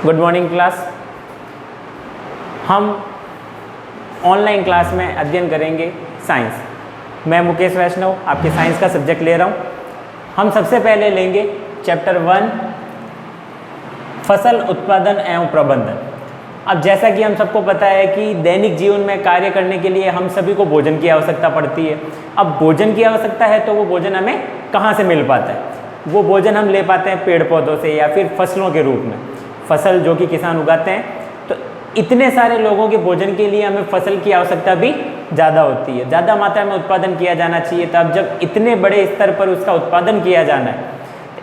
Good morning class. हम online class में अध्ययन करेंगे साइंस। मैं मुकेश वैष्णव आपके साइंस का सब्जेक्ट ले रहा हूँ। हम सबसे पहले लेंगे चैप्टर 1 फसल उत्पादन एवं प्रबंधन। अब जैसा कि हम सबको पता है कि दैनिक जीवन में कार्य करने के लिए हम सभी को भोजन की आवश्यकता पड़ती है। अब भोजन की आवश्यकता है तो वो भोजन हमें कहाँ से मिल पाता है? वो भोजन हम ले पाते हैं पेड़ पौधों से या फिर फसलों के रूप में। फसल जो कि किसान उगाते हैं, तो इतने सारे लोगों के भोजन के लिए हमें फसल की आवश्यकता भी ज़्यादा होती है, ज़्यादा मात्रा में उत्पादन किया जाना चाहिए। तब जब इतने बड़े स्तर पर उसका उत्पादन किया जाना है,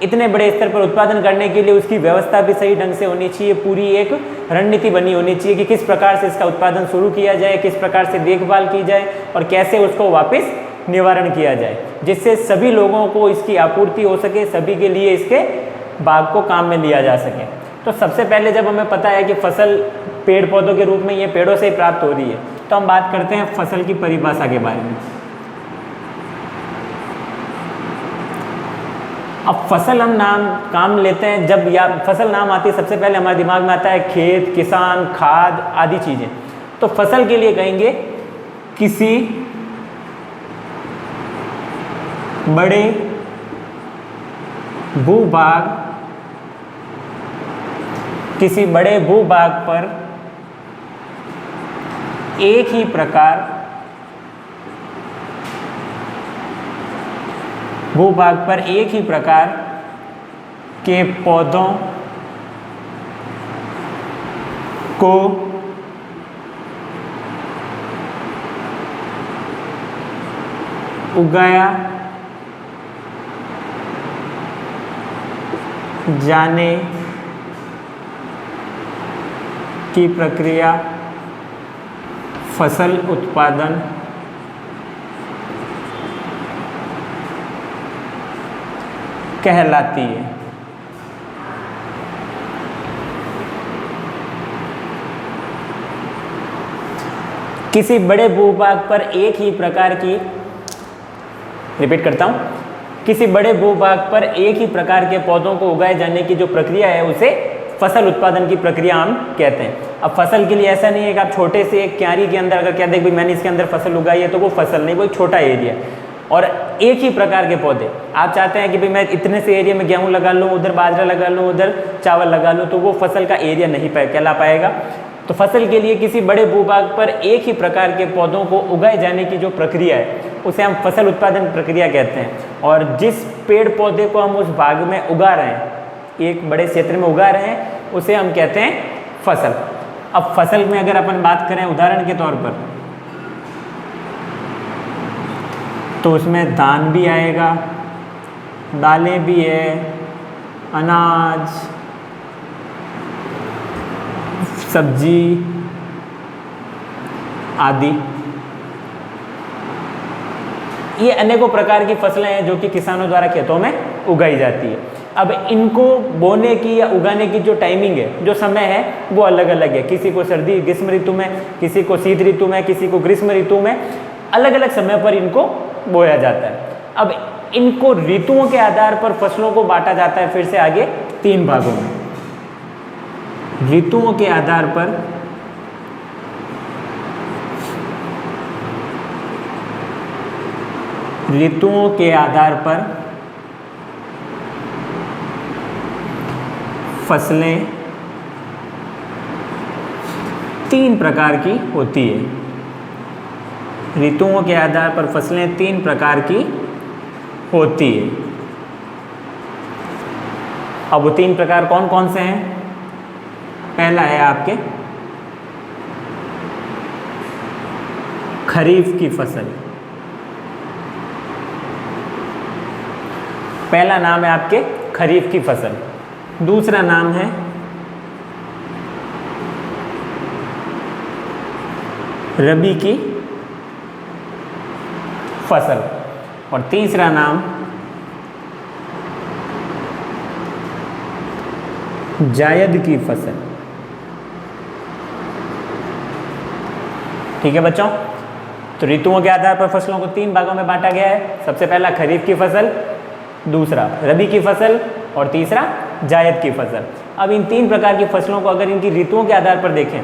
इतने बड़े स्तर पर उत्पादन करने के लिए उसकी व्यवस्था भी सही ढंग से होनी चाहिए। पूरी एक रणनीति बनी होनी चाहिए कि किस प्रकार से इसका उत्पादन शुरू किया जाए, किस प्रकार से देखभाल की जाए और कैसे उसको वापस निवारण किया जाए, जिससे सभी लोगों को इसकी आपूर्ति हो सके, सभी के लिए इसके भाग को काम में लिया जा सके। तो सबसे पहले जब हमें पता है कि फसल पेड़ पौधों के रूप में ये पेड़ों से ही प्राप्त हो रही है, तो हम बात करते हैं फसल की परिभाषा के बारे में। अब फसल हम काम लेते हैं जब या फसल नाम आती है, सबसे पहले हमारे दिमाग में आता है खेत, किसान, खाद आदि चीज़ें। तो फसल के लिए कहेंगे किसी बड़े भूभाग पर एक ही प्रकार के पौधों को उगाया जाने की प्रक्रिया फसल उत्पादन कहलाती है। किसी बड़े भूभाग पर एक ही प्रकार की, रिपीट करता हूं, किसी बड़े भूभाग पर एक ही प्रकार के पौधों को उगाए जाने की जो प्रक्रिया है उसे फसल उत्पादन की प्रक्रिया हम कहते हैं। अब फसल के लिए ऐसा नहीं है कि आप छोटे से एक क्यारी के अंदर अगर कह दें भाई मैंने इसके अंदर फसल उगाई है, तो वो फसल नहीं, वो एक छोटा एरिया और एक ही प्रकार के पौधे। आप चाहते हैं कि भाई मैं इतने से एरिया में गेहूं लगा लूँ, उधर बाजरा लगा लूँ, उधर चावल लगा लूँ, तो वो फसल का एरिया नहीं कहला पाएगा। तो फसल के लिए किसी बड़े भूभाग पर एक ही प्रकार के पौधों को उगाए जाने की जो प्रक्रिया है उसे हम फसल उत्पादन प्रक्रिया कहते हैं। और जिस पेड़ पौधे को हम उस भाग में उगा रहे हैं, एक बड़े क्षेत्र में उगा रहे हैं, उसे हम कहते हैं फसल। अब फसल में अगर अपन बात करें उदाहरण के तौर पर, तो उसमें धान भी आएगा, दालें भी है, अनाज, सब्जी आदि। ये अनेकों प्रकार की फसलें हैं जो कि किसानों द्वारा खेतों में उगाई जाती है। अब इनको बोने की या उगाने की जो टाइमिंग है, जो समय है, वो अलग अलग है। किसी को सर्दी ग्रीष्म ऋतु में, किसी को शीत ऋतु में, किसी को ग्रीष्म ऋतु में, अलग अलग समय पर इनको बोया जाता है। अब इनको ऋतुओं के आधार पर फसलों को बांटा जाता है फिर से आगे 3 भागों में। ऋतुओं के आधार पर फसलें 3 प्रकार की होती है। ऋतुओं के आधार पर फसलें 3 प्रकार की होती है। अब वो 3 प्रकार कौन कौन से हैं? पहला है आपके खरीफ की फसल। पहला नाम है आपके खरीफ की फसल। दूसरा नाम है रबी की फसल और तीसरा नाम जायद की फसल। ठीक है बच्चों, तो ऋतुओं के आधार पर फसलों को 3 भागों में बांटा गया है। सबसे पहला खरीफ की फसल, दूसरा रबी की फसल और तीसरा जायद की फसल। अब इन 3 प्रकार की फसलों को अगर इनकी ऋतुओं के आधार पर देखें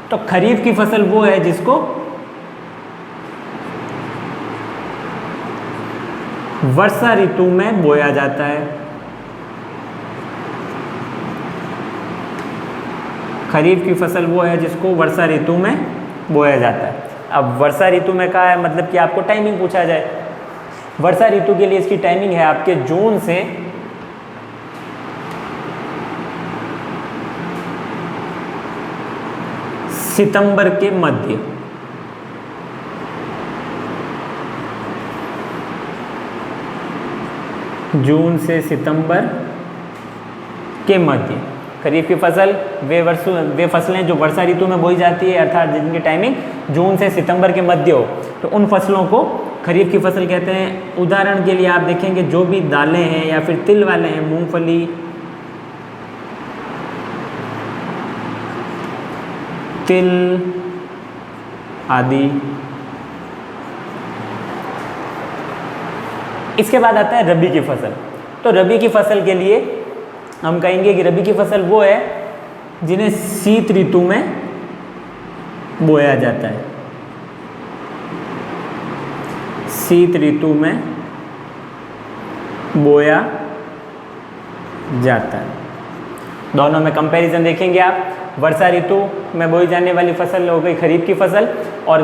तो खरीफ की फसल वो है जिसको वर्षा ऋतु में बोया जाता है। खरीफ की फसल वो है जिसको वर्षा ऋतु में बोया जाता है। अब वर्षा ऋतु में क्या है, मतलब कि आपको टाइमिंग पूछा जाए, वर्षा ऋतु के लिए इसकी टाइमिंग है आपके जून से सितंबर के मध्य। जून से सितंबर के मध्य खरीफ की फसल वे फसलें जो वर्षा ऋतु में बोई जाती है, अर्थात जिनकी टाइमिंग जून से सितंबर के मध्य हो, तो उन फसलों को खरीफ की फसल कहते हैं। उदाहरण के लिए आप देखेंगे जो भी दालें हैं या फिर तिल वाले हैं, मूंगफली, तिल आदि। इसके बाद आता है रबी की फसल। तो रबी की फसल के लिए हम कहेंगे कि रबी की फसल वो है जिन्हें शीत ऋतु में बोया जाता है। शीत ऋतु में बोया जाता है। दोनों में कंपैरिजन देखेंगे आप, वर्षा ऋतु में बोई जाने वाली फसल हो गई खरीफ की फसल, और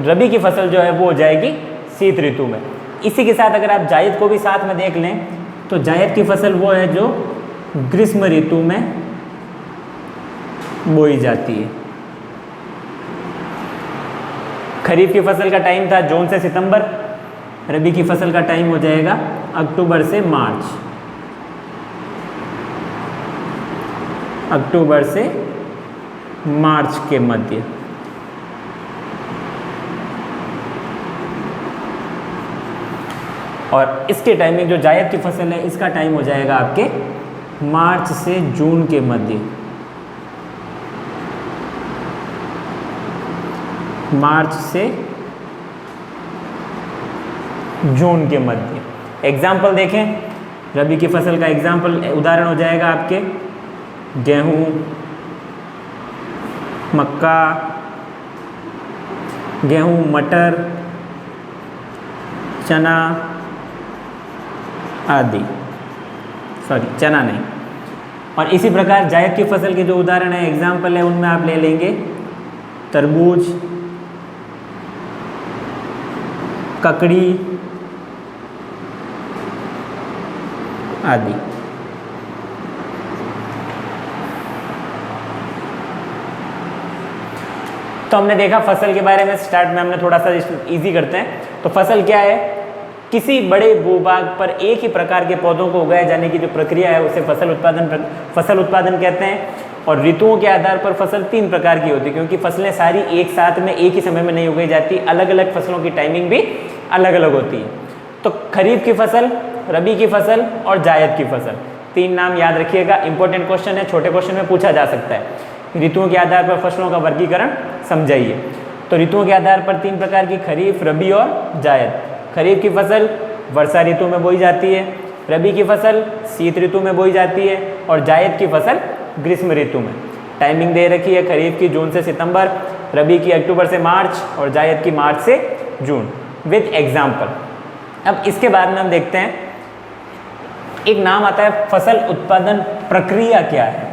रबी की फसल जो है वो हो जाएगी शीत ऋतु में। इसी के साथ अगर आप जायद को भी साथ में देख लें तो जायद की फसल वो है जो ग्रीष्म ऋतु में बोई जाती है। खरीफ की फसल का टाइम था जून से सितंबर, रबी की फसल का टाइम हो जाएगा अक्टूबर से मार्च। अक्टूबर से मार्च के मध्य। और इसके टाइमिंग जो जायद की फसल है इसका टाइम हो जाएगा आपके मार्च से जून के मध्य। मार्च से जून के मध्य। एग्जाम्पल देखें, रबी की फसल का एग्जाम्पल उदाहरण हो जाएगा आपके गेहूं, मक्का, गेहूं, मटर, चना आदि। सॉरी, चना नहीं। और इसी प्रकार जायद की फसल के जो उदाहरण है, एग्जाम्पल है, उनमें आप ले लेंगे तरबूज, ककड़ी आदि। तो हमने देखा फसल के बारे में, स्टार्ट में हमने थोड़ा सा इजी करते हैं। तो फसल क्या है? किसी बड़े भूभाग पर एक ही प्रकार के पौधों को उगाए जाने की जो प्रक्रिया है उसे फसल उत्पादन कहते हैं। और ऋतुओं के आधार पर फसल 3 प्रकार की होती है, क्योंकि फसलें सारी एक साथ में एक ही समय में नहीं उगाई जाती, अलग अलग फसलों की टाइमिंग भी अलग अलग होती है। तो खरीफ की फसल, रबी की फसल और जायद की फसल, 3 नाम याद रखिएगा। इंपॉर्टेंट क्वेश्चन है, छोटे क्वेश्चन में पूछा जा सकता है। ऋतुओं के आधार पर फसलों का वर्गीकरण समझाइए। तो ऋतुओं के आधार पर 3 प्रकार की, खरीफ, रबी और जायद। खरीफ की फसल वर्षा ऋतु में बोई जाती है, रबी की फसल शीत ऋतु में बोई जाती है और जायद की फसल ग्रीष्म ऋतु में। टाइमिंग दे रखी है खरीफ की जून से सितंबर, रबी की अक्टूबर से मार्च और जायद की मार्च से जून, विद एग्जाम्पल। अब इसके बाद में हम देखते हैं, एक नाम आता है फसल उत्पादन प्रक्रिया। क्या है,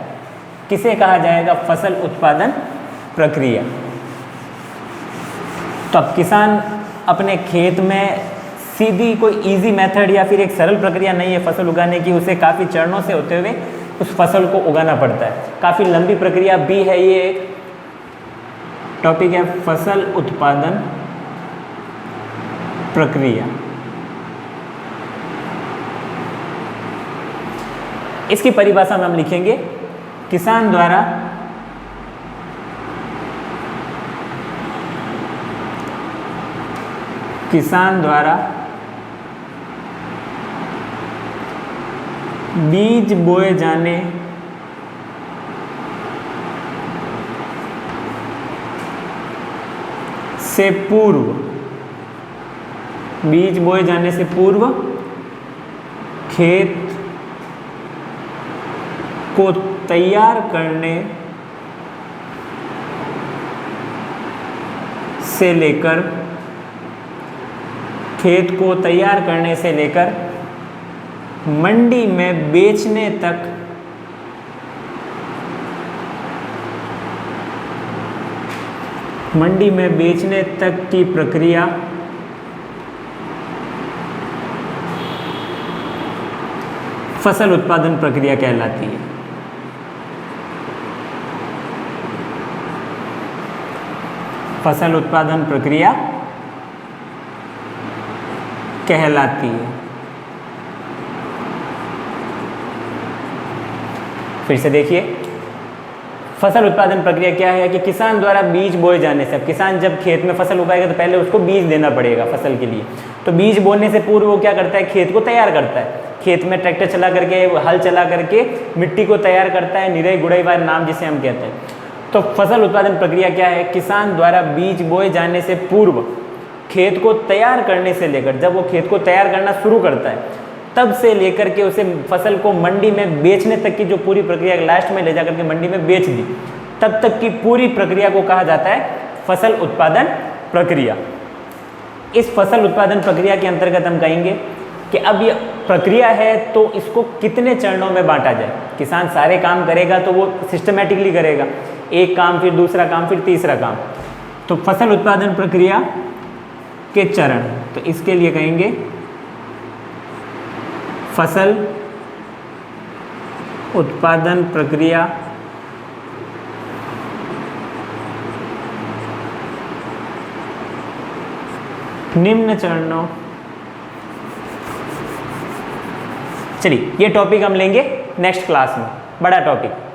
किसे कहा जाएगा? फसल उत्पादन प्रक्रिया। तो अब किसान अपने खेत में सीधी कोई इजी मेथड या फिर एक सरल प्रक्रिया नहीं है फसल उगाने की, उसे काफ़ी चरणों से होते हुए उस फसल को उगाना पड़ता है। काफ़ी लंबी प्रक्रिया भी है, ये एक टॉपिक है फसल उत्पादन प्रक्रिया। इसकी परिभाषा में हम लिखेंगे, किसान द्वारा बीज बोए जाने से पूर्व, बीज बोए जाने से पूर्व खेत को तैयार करने से लेकर खेत को तैयार करने से लेकर मंडी में बेचने तक की प्रक्रिया फसल उत्पादन प्रक्रिया कहलाती है। फसल उत्पादन प्रक्रिया कहलाती है। फिर से देखिए, फसल उत्पादन प्रक्रिया क्या है कि किसान द्वारा बीज बोए जाने से, अब किसान जब खेत में फसल उगाएगा तो पहले उसको बीज देना पड़ेगा फसल के लिए। तो बीज बोने से पूर्व वो क्या करता है, खेत को तैयार करता है। खेत में ट्रैक्टर चला करके, हल चला करके मिट्टी को तैयार करता है, निराई गुड़ाई वाला नाम जिसे हम कहते हैं। तो फसल उत्पादन प्रक्रिया क्या है, किसान द्वारा बीज बोए जाने से पूर्व खेत को तैयार करने से लेकर, जब वो खेत को तैयार करना शुरू करता है तब से लेकर के उसे फसल को मंडी में बेचने तक की जो पूरी प्रक्रिया, लास्ट में ले जाकर के मंडी में बेच दी, तब तक की पूरी प्रक्रिया को कहा जाता है फसल उत्पादन प्रक्रिया। इस फसल उत्पादन प्रक्रिया के अंतर्गत हम कहेंगे कि अब ये प्रक्रिया है तो इसको कितने चरणों में बांटा जाए। किसान सारे काम करेगा तो वो सिस्टमेटिकली करेगा, एक काम फिर दूसरा काम फिर तीसरा काम। तो फसल उत्पादन प्रक्रिया के चरण, तो इसके लिए कहेंगे फसल उत्पादन प्रक्रिया निम्न चरणों। चलिए ये टॉपिक हम लेंगे नेक्स्ट क्लास में, बड़ा टॉपिक।